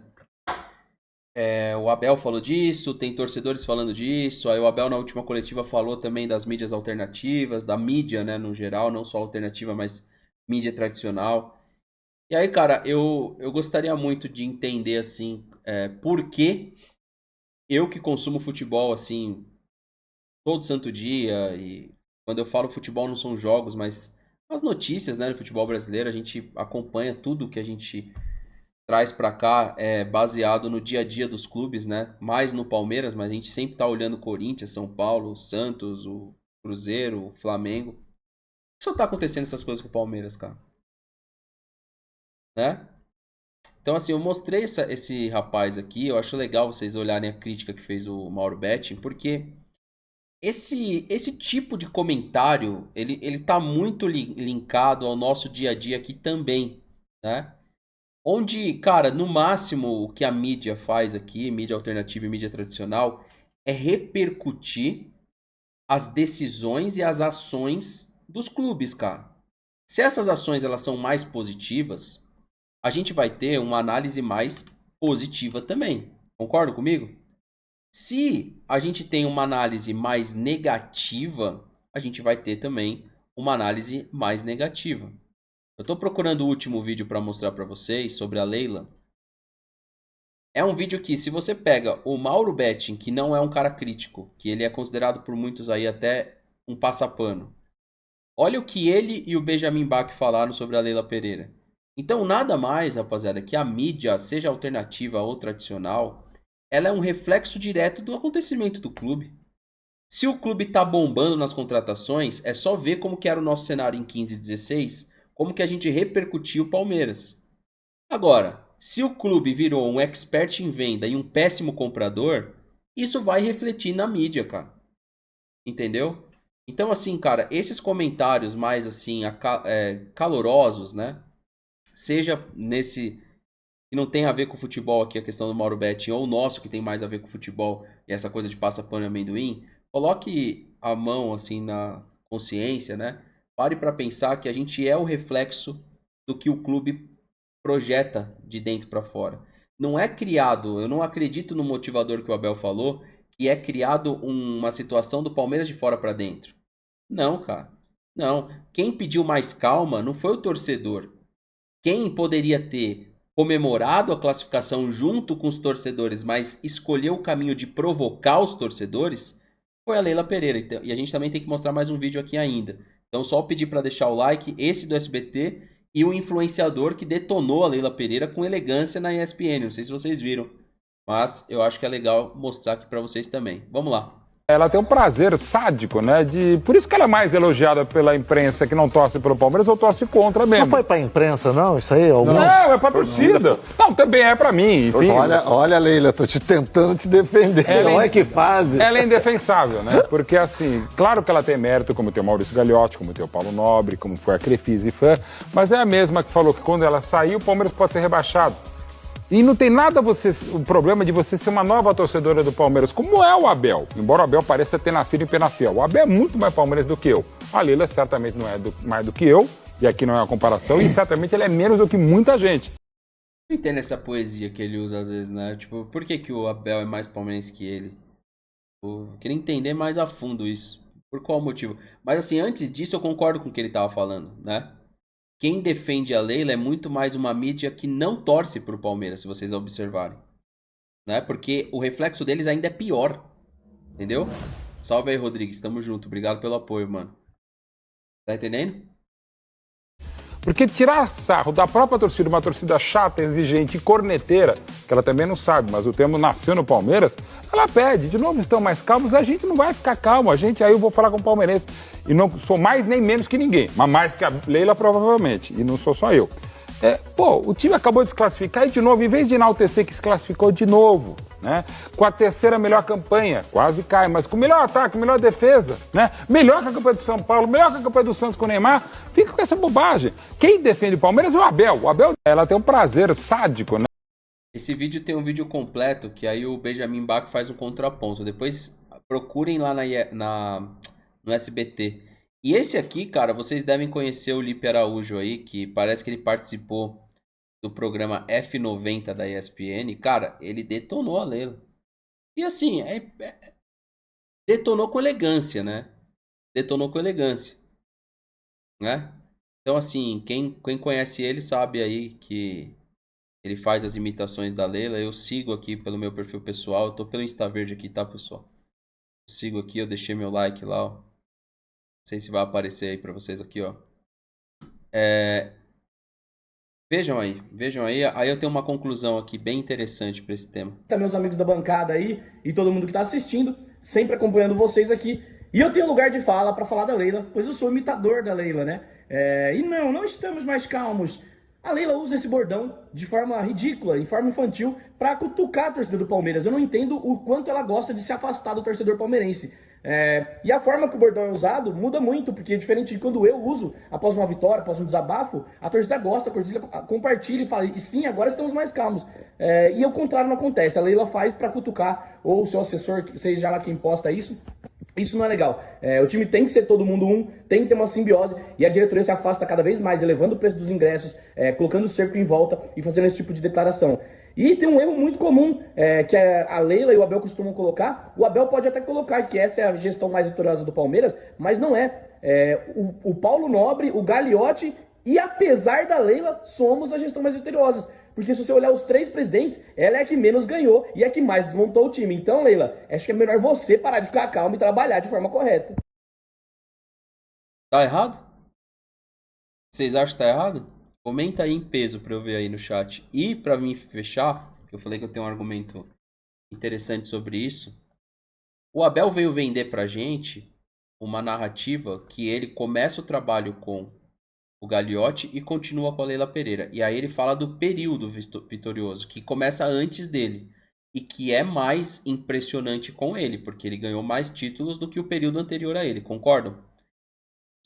O Abel falou disso, tem torcedores falando disso. Aí o Abel na última coletiva falou também das mídias alternativas, da mídia, né, no geral, não só alternativa, mas mídia tradicional. E aí, cara, eu gostaria muito de entender, assim, por que eu que consumo futebol, assim, todo santo dia, e quando eu falo futebol não são jogos, mas as notícias, né, do futebol brasileiro, a gente acompanha tudo que a gente traz pra cá baseado no dia a dia dos clubes, né? Mais no Palmeiras, mas a gente sempre tá olhando o Corinthians, São Paulo, o Santos, o Cruzeiro, o Flamengo. Por que só tá acontecendo essas coisas com o Palmeiras, cara? Né? Então, assim, eu mostrei esse rapaz aqui, eu acho legal vocês olharem a crítica que fez o Mauro Betting, porque esse tipo de comentário, ele tá muito linkado ao nosso dia a dia aqui também, né? Onde, cara, no máximo o que a mídia faz aqui, mídia alternativa e mídia tradicional, é repercutir as decisões e as ações dos clubes, cara. Se essas ações elas são mais positivas, a gente vai ter uma análise mais positiva também. Concorda comigo? Se a gente tem uma análise mais negativa, a gente vai ter também uma análise mais negativa. Eu tô procurando o último vídeo para mostrar para vocês sobre a Leila. É um vídeo que, se você pega o Mauro Betting, que não é um cara crítico, que ele é considerado por muitos aí até um passapano. Olha o que ele e o Benjamin Bach falaram sobre a Leila Pereira. Então, nada mais, rapaziada, que a mídia, seja alternativa ou tradicional, ela é um reflexo direto do acontecimento do clube. Se o clube tá bombando nas contratações, é só ver como que era o nosso cenário em 15 e 16, como que a gente repercutiu o Palmeiras. Agora, se o clube virou um expert em venda e um péssimo comprador, isso vai refletir na mídia, cara. Entendeu? Então, assim, cara, esses comentários mais, assim, calorosos, né? Seja nesse que não tem a ver com futebol aqui, a questão do Mauro Betting, ou o nosso que tem mais a ver com futebol e essa coisa de passa pano e amendoim, coloque a mão, assim, na consciência, né? Pare para pensar que a gente é o reflexo do que o clube projeta de dentro para fora. Não é criado, eu não acredito no motivador que o Abel falou, que é criado uma situação do Palmeiras de fora para dentro. Não, cara. Não. Quem pediu mais calma não foi o torcedor. Quem poderia ter comemorado a classificação junto com os torcedores, mas escolheu o caminho de provocar os torcedores, foi a Leila Pereira. Então, e a gente também tem que mostrar mais um vídeo aqui ainda. Então, só pedir para deixar o like, esse do SBT e o influenciador que detonou a Leila Pereira com elegância na ESPN. Não sei se vocês viram, mas eu acho que é legal mostrar aqui para vocês também. Vamos lá. Ela tem um prazer sádico, né? Por isso que ela é mais elogiada pela imprensa que não torce pelo Palmeiras ou torce contra mesmo. Não foi pra imprensa, não? Isso aí? Alguns... Não, é pra torcida. Não, também é pra mim. Enfim. Olha, Leila, tô tentando te defender. Olha que fase. Ela é indefensável, né? Porque, assim, claro que ela tem mérito, como tem o Maurício Gagliotti, como tem o Paulo Nobre, como foi a Crefisa e Fã, mas é a mesma que falou que quando ela sair, o Palmeiras pode ser rebaixado. E não tem nada o problema de você ser uma nova torcedora do Palmeiras, como é o Abel. Embora o Abel pareça ter nascido em Penafiel. O Abel é muito mais Palmeiras do que eu. A Leila certamente não é mais do que eu, e aqui não é uma comparação, e certamente ele é menos do que muita gente. Eu entendo essa poesia que ele usa às vezes, né? Tipo, por que o Abel é mais palmeirense que ele? Eu queria entender mais a fundo isso. Por qual motivo? Mas assim, antes disso eu concordo com o que ele tava falando, né? Quem defende a Leila é muito mais uma mídia que não torce pro Palmeiras, se vocês observarem. Né? Porque o reflexo deles ainda é pior. Entendeu? Salve aí, Rodrigues. Tamo junto. Obrigado pelo apoio, mano. Tá entendendo? Porque tirar sarro da própria torcida, uma torcida chata, exigente e corneteira, que ela também não sabe, mas o termo nasceu no Palmeiras, ela pede, de novo, estão mais calmos, a gente não vai ficar calmo, aí eu vou falar com o palmeirense, e não sou mais nem menos que ninguém, mas mais que a Leila provavelmente, e não sou só eu. O time acabou de se classificar e de novo, em vez de enaltecer que se classificou de novo, né? Com a terceira melhor campanha, quase cai, mas com o melhor ataque, melhor defesa, né? Melhor que a campanha do São Paulo, melhor que a campanha do Santos com o Neymar, fica com essa bobagem. Quem defende o Palmeiras é o Abel. O Abel, ela tem um prazer sádico, né? Esse vídeo tem um vídeo completo, que aí o Benjamin Bach faz um contraponto. Depois procurem lá no SBT. E esse aqui, cara, vocês devem conhecer o Lipe Araújo aí, que parece que ele participou do programa F90 da ESPN. Cara, ele detonou a Leila. E assim, detonou com elegância, né? Detonou com elegância, né? Então assim, quem conhece ele sabe aí que ele faz as imitações da Leila. Eu sigo aqui pelo meu perfil pessoal. Eu tô pelo Insta Verde aqui, tá, pessoal? Eu sigo aqui, eu deixei meu like lá, ó. Não sei se vai aparecer aí pra vocês aqui, ó. Vejam aí. Aí eu tenho uma conclusão aqui bem interessante pra esse tema. Meus amigos da bancada aí e todo mundo que tá assistindo, sempre acompanhando vocês aqui. E eu tenho lugar de fala pra falar da Leila, pois eu sou imitador da Leila, né? E não estamos mais calmos. A Leila usa esse bordão de forma ridícula, em forma infantil, pra cutucar a torcida do Palmeiras. Eu não entendo o quanto ela gosta de se afastar do torcedor palmeirense. E a forma que o bordão é usado muda muito, porque diferente de quando eu uso após uma vitória, após um desabafo, a torcida gosta, a torcida compartilha e fala, e sim, agora estamos mais calmos. E o contrário não acontece, a Leila faz pra cutucar, ou o seu assessor, seja lá quem posta isso. Isso não é legal. O time tem que ser todo mundo um, tem que ter uma simbiose, e a diretoria se afasta cada vez mais, elevando o preço dos ingressos, colocando o cerco em volta e fazendo esse tipo de declaração. E tem um erro muito comum, que a Leila e o Abel costumam colocar. O Abel pode até colocar que essa é a gestão mais vitoriosa do Palmeiras, mas não é. O Paulo Nobre, o Gagliotti e, apesar da Leila, somos a gestão mais vitoriosa. Porque se você olhar os 3 presidentes, ela é a que menos ganhou e é a que mais desmontou o time. Então, Leila, acho que é melhor você parar de ficar calmo e trabalhar de forma correta. Tá errado? Vocês acham que tá errado? Comenta aí em peso pra eu ver aí no chat. E pra mim fechar, eu falei que eu tenho um argumento interessante sobre isso. O Abel veio vender pra gente uma narrativa que ele começa o trabalho com o Gagliotti e continua com a Leila Pereira. E aí ele fala do período vitorioso, que começa antes dele. E que é mais impressionante com ele, porque ele ganhou mais títulos do que o período anterior a ele, concordam?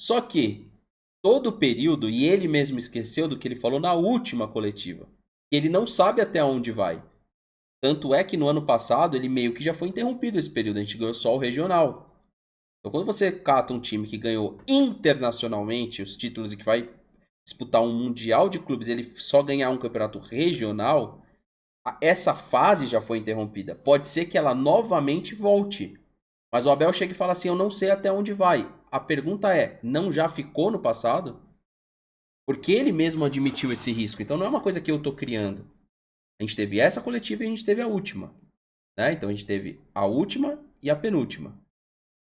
Só que todo o período, e ele mesmo esqueceu do que ele falou na última coletiva, ele não sabe até onde vai. Tanto é que no ano passado ele meio que já foi interrompido esse período, a gente ganhou só o regional. Então quando você cata um time que ganhou internacionalmente os títulos e que vai disputar um mundial de clubes, ele só ganhar um campeonato regional, essa fase já foi interrompida. Pode ser que ela novamente volte. Mas o Abel chega e fala assim, eu não sei até onde vai. A pergunta é, não já ficou no passado? Porque ele mesmo admitiu esse risco. Então não é uma coisa que eu tô criando. A gente teve essa coletiva e a gente teve a última. Né? Então a gente teve a última e a penúltima.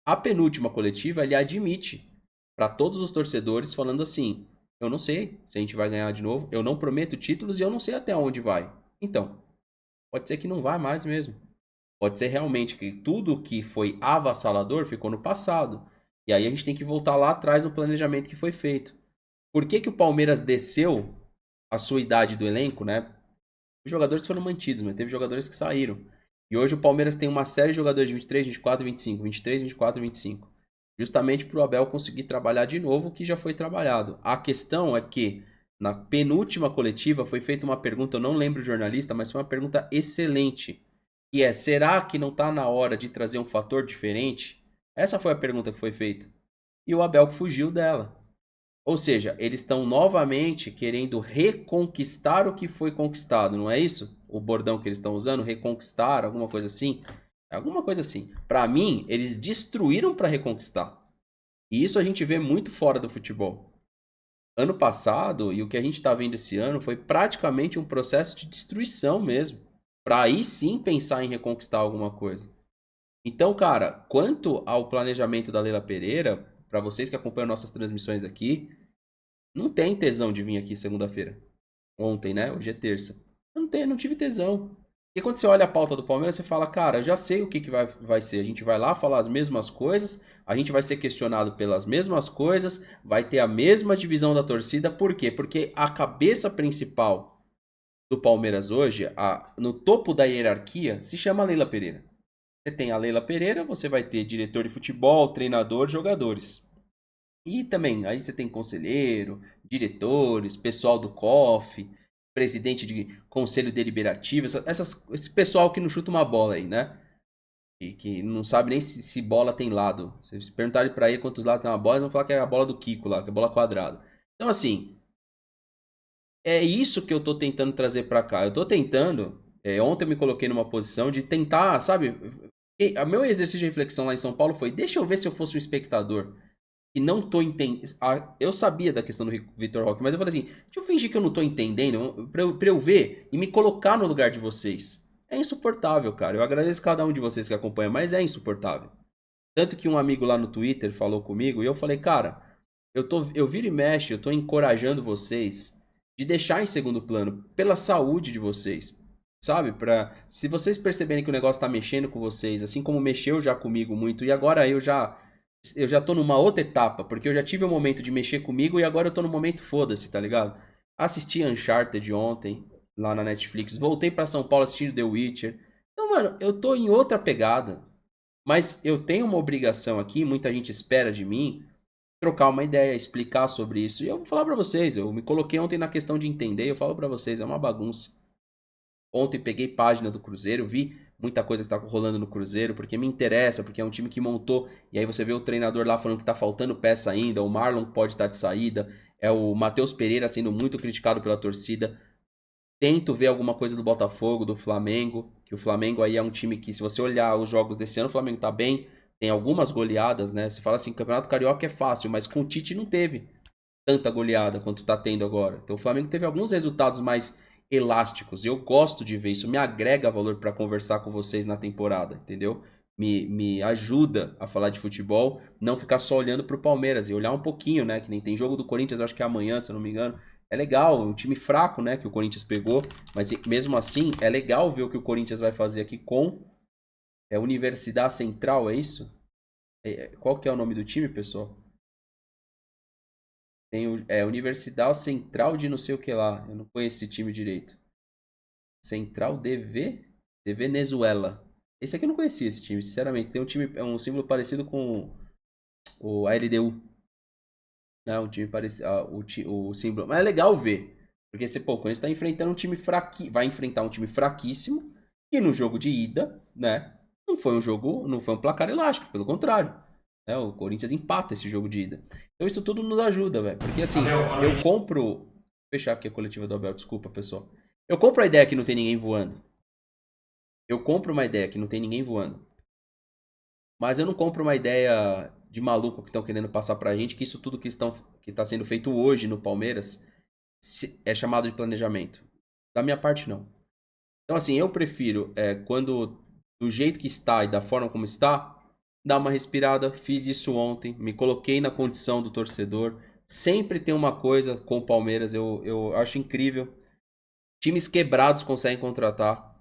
A penúltima coletiva, ele admite para todos os torcedores falando assim, eu não sei se a gente vai ganhar de novo, eu não prometo títulos e eu não sei até onde vai. Então, pode ser que não vá mais mesmo. Pode ser realmente que tudo que foi avassalador ficou no passado. E aí a gente tem que voltar lá atrás no planejamento que foi feito. Por que que o Palmeiras desceu a sua idade do elenco, né? Os jogadores foram mantidos, mas teve jogadores que saíram. E hoje o Palmeiras tem uma série de jogadores de 23, 24 e 25. 23, 24 e 25. Justamente para o Abel conseguir trabalhar de novo o que já foi trabalhado. A questão é que na penúltima coletiva foi feita uma pergunta, eu não lembro o jornalista, mas foi uma pergunta excelente. Que é, será que não está na hora de trazer um fator diferente? Essa foi a pergunta que foi feita. E o Abel fugiu dela. Ou seja, eles estão novamente querendo reconquistar o que foi conquistado, não é isso? O bordão que eles estão usando, reconquistar, alguma coisa assim? Alguma coisa assim. Para mim, eles destruíram para reconquistar. E isso a gente vê muito fora do futebol. Ano passado, e o que a gente está vendo esse ano, foi praticamente um processo de destruição mesmo. Para aí sim pensar em reconquistar alguma coisa. Então, cara, quanto ao planejamento da Leila Pereira, para vocês que acompanham nossas transmissões aqui, não tem tesão de vir aqui segunda-feira. Ontem, né? Hoje é terça. Não tive tesão. Porque quando você olha a pauta do Palmeiras, você fala, cara, eu já sei o que vai ser. A gente vai lá falar as mesmas coisas, a gente vai ser questionado pelas mesmas coisas, vai ter a mesma divisão da torcida. Por quê? Porque a cabeça principal do Palmeiras hoje, no topo da hierarquia, se chama Leila Pereira. Você tem a Leila Pereira, você vai ter diretor de futebol, treinador, jogadores. E também, aí você tem conselheiro, diretores, pessoal do COF, presidente de conselho deliberativo, esse pessoal que não chuta uma bola aí, né? E que não sabe nem se bola tem lado. Se perguntarem pra ele quantos lados tem uma bola, eles vão falar que é a bola do Kiko lá, que é a bola quadrada. Então, assim, é isso que eu tô tentando trazer pra cá. Eu tô tentando, ontem eu me coloquei numa posição de tentar, sabe? O meu exercício de reflexão lá em São Paulo foi, deixa eu ver se eu fosse um espectador e não tô entendendo. Eu sabia da questão do Vitor Roque, mas eu falei assim, deixa eu fingir que eu não tô entendendo, pra eu ver e me colocar no lugar de vocês. É insuportável, cara. Eu agradeço cada um de vocês que acompanha, mas é insuportável. Tanto que um amigo lá no Twitter falou comigo e eu falei, cara, eu viro e mexe, eu tô encorajando vocês de deixar em segundo plano, pela saúde de vocês. Sabe? Se vocês perceberem que o negócio tá mexendo com vocês, assim como mexeu já comigo muito, e agora eu já tô numa outra etapa, porque eu já tive um momento de mexer comigo e agora eu tô no momento foda-se, tá ligado? Assisti Uncharted ontem, lá na Netflix, voltei pra São Paulo assistindo The Witcher. Então, mano, eu tô em outra pegada. Mas eu tenho uma obrigação aqui, muita gente espera de mim, trocar uma ideia, explicar sobre isso. E eu vou falar pra vocês, eu me coloquei ontem na questão de entender, eu falo pra vocês, é uma bagunça. Ontem peguei página do Cruzeiro, vi muita coisa que tá rolando no Cruzeiro, porque me interessa, porque é um time que montou, e aí você vê o treinador lá falando que tá faltando peça ainda, o Marlon pode estar de saída, é o Matheus Pereira sendo muito criticado pela torcida. Tento ver alguma coisa do Botafogo, do Flamengo, que o Flamengo aí é um time que, se você olhar os jogos desse ano, o Flamengo tá bem, tem algumas goleadas, né? Você fala assim, Campeonato Carioca é fácil, mas com o Tite não teve tanta goleada quanto tá tendo agora. Então o Flamengo teve alguns resultados mais elásticos. Eu gosto de ver isso, me agrega valor para conversar com vocês na temporada, entendeu? Me ajuda a falar de futebol, não ficar só olhando pro Palmeiras e olhar um pouquinho, né? Que nem tem jogo do Corinthians, acho que é amanhã, se eu não me engano. É legal, um time fraco, né? Que o Corinthians pegou, mas mesmo assim é legal ver o que o Corinthians vai fazer aqui com Universidade Central, é isso? Qual que é o nome do time, pessoal? Tem Universidade Central de não sei o que lá. Eu não conheço esse time direito. Central de Venezuela. Esse aqui eu não conhecia, esse time, sinceramente. Tem um time, é um símbolo parecido com a LDU. Né? Um time parecido, o símbolo. Mas é legal ver. Porque você, pô, quando você tá enfrentando um time fraquíssimo, vai enfrentar um time fraquíssimo. E no jogo de ida, né? Não foi um placar elástico, pelo contrário. Né? O Corinthians empata esse jogo de ida. Então isso tudo nos ajuda, velho. Porque assim, eu compro. Vou fechar aqui a coletiva do Abel, desculpa, pessoal. Eu compro a ideia que não tem ninguém voando. Eu compro uma ideia que não tem ninguém voando. Mas eu não compro uma ideia de maluco que estão querendo passar pra gente que isso tudo que tá sendo feito hoje no Palmeiras é chamado de planejamento. Da minha parte, não. Então, assim, eu prefiro, quando do jeito que está e da forma como está, dar uma respirada. Fiz isso ontem, me coloquei na condição do torcedor. Sempre tem uma coisa com o Palmeiras, eu acho incrível. Times quebrados conseguem contratar.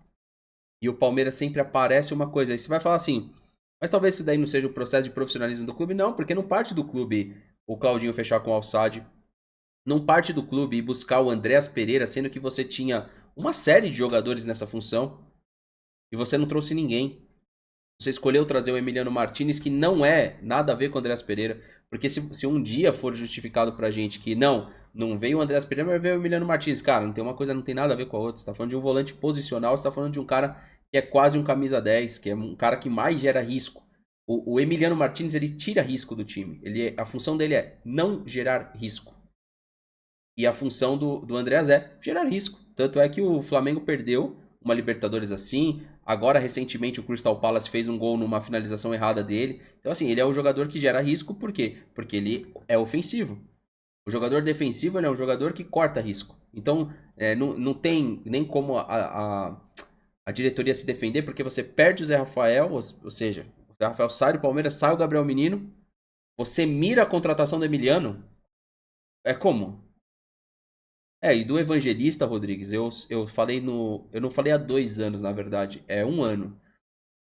E o Palmeiras sempre aparece uma coisa. Aí você vai falar assim, mas talvez isso daí não seja o processo de profissionalismo do clube. Não, porque não parte do clube o Claudinho fechar com o Alçade. Não parte do clube e buscar o Andréas Pereira, sendo que você tinha uma série de jogadores nessa função. E você não trouxe ninguém. Você escolheu trazer o Emiliano Martinez, que não é nada a ver com o Andréas Pereira. Porque se um dia for justificado pra gente que não veio o Andréas Pereira, mas veio o Emiliano Martinez. Cara, uma coisa não tem nada a ver com a outra. Você tá falando de um volante posicional, você tá falando de um cara que é quase um camisa 10, que é um cara que mais gera risco. O Emiliano Martinez, ele tira risco do time. A função dele é não gerar risco. E a função do Andréas é gerar risco. Tanto é que o Flamengo perdeu uma Libertadores assim. Agora, recentemente, o Crystal Palace fez um gol numa finalização errada dele. Então, assim, ele é um jogador que gera risco. Por quê? Porque ele é ofensivo. O jogador defensivo, ele é um jogador que corta risco. Então, não tem nem como a diretoria se defender, porque você perde o Zé Rafael, ou seja, o Zé Rafael sai do Palmeiras, sai o Gabriel Menino, você mira a contratação do Emiliano. É como? E do Evangelista, Rodrigues, eu falei eu não falei há 2 anos, na verdade, é 1 ano.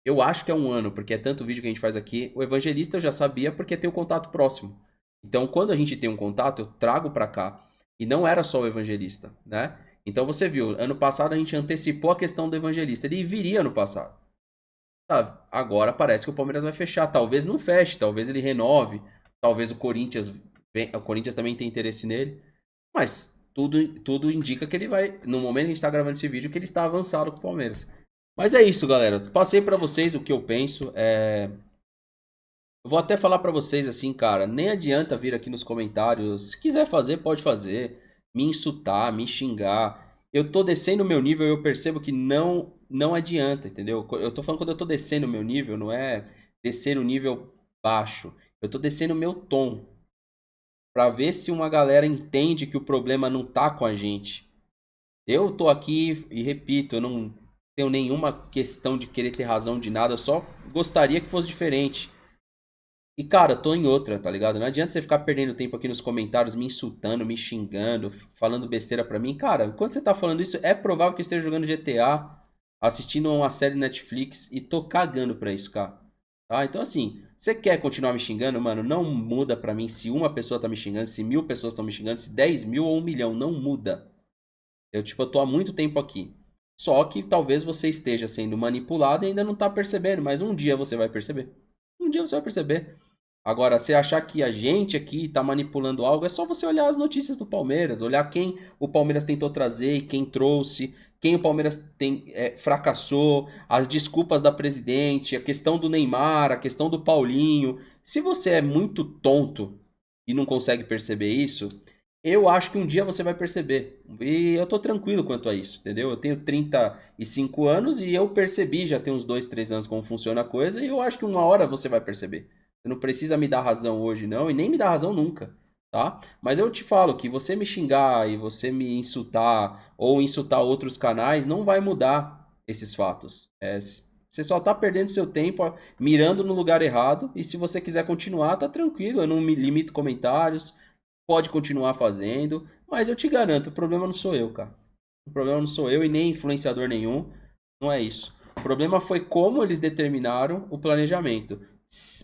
Eu acho que é 1 ano, porque é tanto vídeo que a gente faz aqui. O Evangelista eu já sabia porque tem o contato próximo. Então, quando a gente tem um contato, eu trago pra cá. E não era só o Evangelista, né? Então você viu, ano passado a gente antecipou a questão do Evangelista. Ele viria ano passado. Tá, agora parece que o Palmeiras vai fechar. Talvez não feche, talvez ele renove. Talvez o Corinthians também tenha interesse nele. Mas tudo indica que ele vai. No momento que a gente tá gravando esse vídeo, que ele está avançado com o Palmeiras. Mas é isso, galera. Passei pra vocês o que eu penso. Eu vou até falar pra vocês assim, cara. Nem adianta vir aqui nos comentários. Se quiser fazer, pode fazer. Me insultar, me xingar. Eu tô descendo o meu nível e eu percebo que não adianta, entendeu? Eu tô falando quando eu tô descendo o meu nível, não é descer o nível baixo. Eu tô descendo o meu tom. Pra ver se uma galera entende que o problema não tá com a gente. Eu tô aqui e repito, eu não tenho nenhuma questão de querer ter razão de nada, eu só gostaria que fosse diferente. E cara, eu tô em outra, tá ligado? Não adianta você ficar perdendo tempo aqui nos comentários, me insultando, me xingando, falando besteira pra mim. Cara, enquanto você tá falando isso, é provável que eu esteja jogando GTA, assistindo a uma série Netflix e tô cagando pra isso, cara. Tá? Então assim, você quer continuar me xingando, mano? Não muda pra mim se uma pessoa tá me xingando, se 1000 pessoas estão me xingando, se 10 mil ou 1 milhão, não muda. Eu tô há muito tempo aqui. Só que talvez você esteja sendo manipulado e ainda não tá percebendo, mas um dia você vai perceber. Um dia você vai perceber. Agora, se achar que a gente aqui tá manipulando algo, é só você olhar as notícias do Palmeiras, olhar quem o Palmeiras tentou trazer e quem trouxe, quem o Palmeiras fracassou, as desculpas da presidente, a questão do Neymar, a questão do Paulinho. Se você é muito tonto e não consegue perceber isso, eu acho que um dia você vai perceber. E eu tô tranquilo quanto a isso, entendeu? Eu tenho 35 anos e eu percebi já tem uns 2, 3 anos como funciona a coisa e eu acho que uma hora você vai perceber. Você não precisa me dar razão hoje não e nem me dar razão nunca, tá? Mas eu te falo que você me xingar e você me insultar ou insultar outros canais não vai mudar esses fatos. Você só tá perdendo seu tempo mirando no lugar errado e se você quiser continuar, tá tranquilo, eu não me limito comentários. Pode continuar fazendo, mas eu te garanto, o problema não sou eu, cara. O problema não sou eu e nem influenciador nenhum. Não é isso. O problema foi como eles determinaram o planejamento.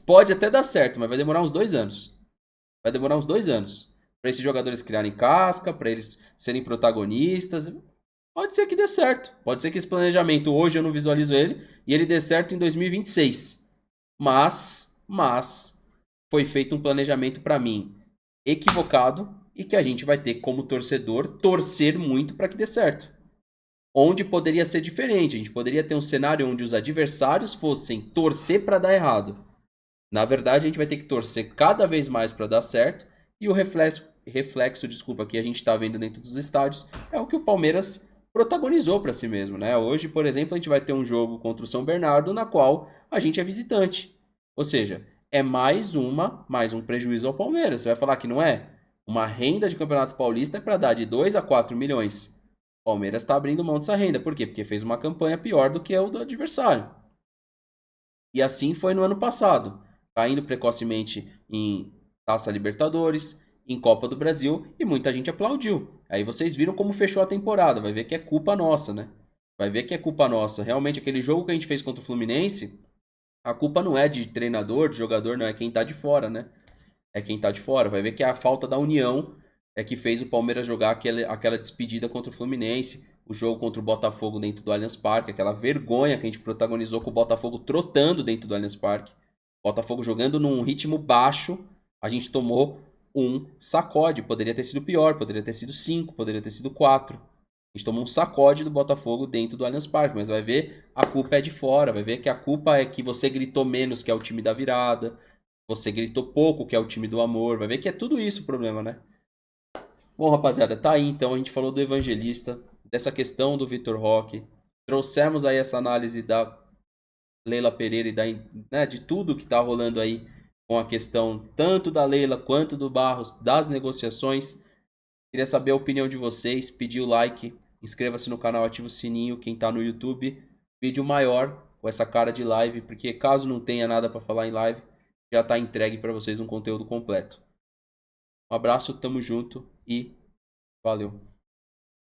Pode até dar certo, mas vai demorar uns 2 anos. Vai demorar uns 2 anos. Para esses jogadores criarem casca, para eles serem protagonistas. Pode ser que dê certo. Pode ser que esse planejamento hoje eu não visualizo ele e ele dê certo em 2026. Mas foi feito um planejamento para mim equivocado e que a gente vai ter como torcedor torcer muito para que dê certo. Onde poderia ser diferente, a gente poderia ter um cenário onde os adversários fossem torcer para dar errado. Na verdade, a gente vai ter que torcer cada vez mais para dar certo e o reflexo, desculpa, que a gente está vendo dentro dos estádios é o que o Palmeiras protagonizou para si mesmo, né? Hoje, por exemplo, a gente vai ter um jogo contra o São Bernardo na qual a gente é visitante. Ou seja, é mais um prejuízo ao Palmeiras. Você vai falar que não é? Uma renda de Campeonato Paulista é para dar de 2 a 4 milhões. O Palmeiras está abrindo mão dessa renda. Por quê? Porque fez uma campanha pior do que o do adversário. E assim foi no ano passado. Caindo precocemente em Taça Libertadores, em Copa do Brasil, e muita gente aplaudiu. Aí vocês viram como fechou a temporada. Vai ver que é culpa nossa, né? Vai ver que é culpa nossa. Realmente, aquele jogo que a gente fez contra o Fluminense, a culpa não é de treinador, de jogador, não. É quem tá de fora, né? É quem tá de fora. Vai ver que a falta da união é que fez o Palmeiras jogar aquela despedida contra o Fluminense. O jogo contra o Botafogo dentro do Allianz Parque. Aquela vergonha que a gente protagonizou com o Botafogo trotando dentro do Allianz Parque. Botafogo jogando num ritmo baixo. A gente tomou um sacode. Poderia ter sido pior. Poderia ter sido 5. Poderia ter sido 4. A gente tomou um sacode do Botafogo dentro do Allianz Parque, mas vai ver, a culpa é de fora, vai ver que a culpa é que você gritou menos, que é o time da virada, você gritou pouco, que é o time do amor, vai ver que é tudo isso o problema, né? Bom, rapaziada, tá aí então, a gente falou do Evangelista, dessa questão do Vitor Roque, trouxemos aí essa análise da Leila Pereira e de tudo que tá rolando aí com a questão tanto da Leila quanto do Barros, das negociações. Queria saber a opinião de vocês, pedir o like, inscreva-se no canal, ativa o sininho, quem tá no YouTube. Vídeo maior, com essa cara de live, porque caso não tenha nada para falar em live, já tá entregue para vocês um conteúdo completo. Um abraço, tamo junto e valeu.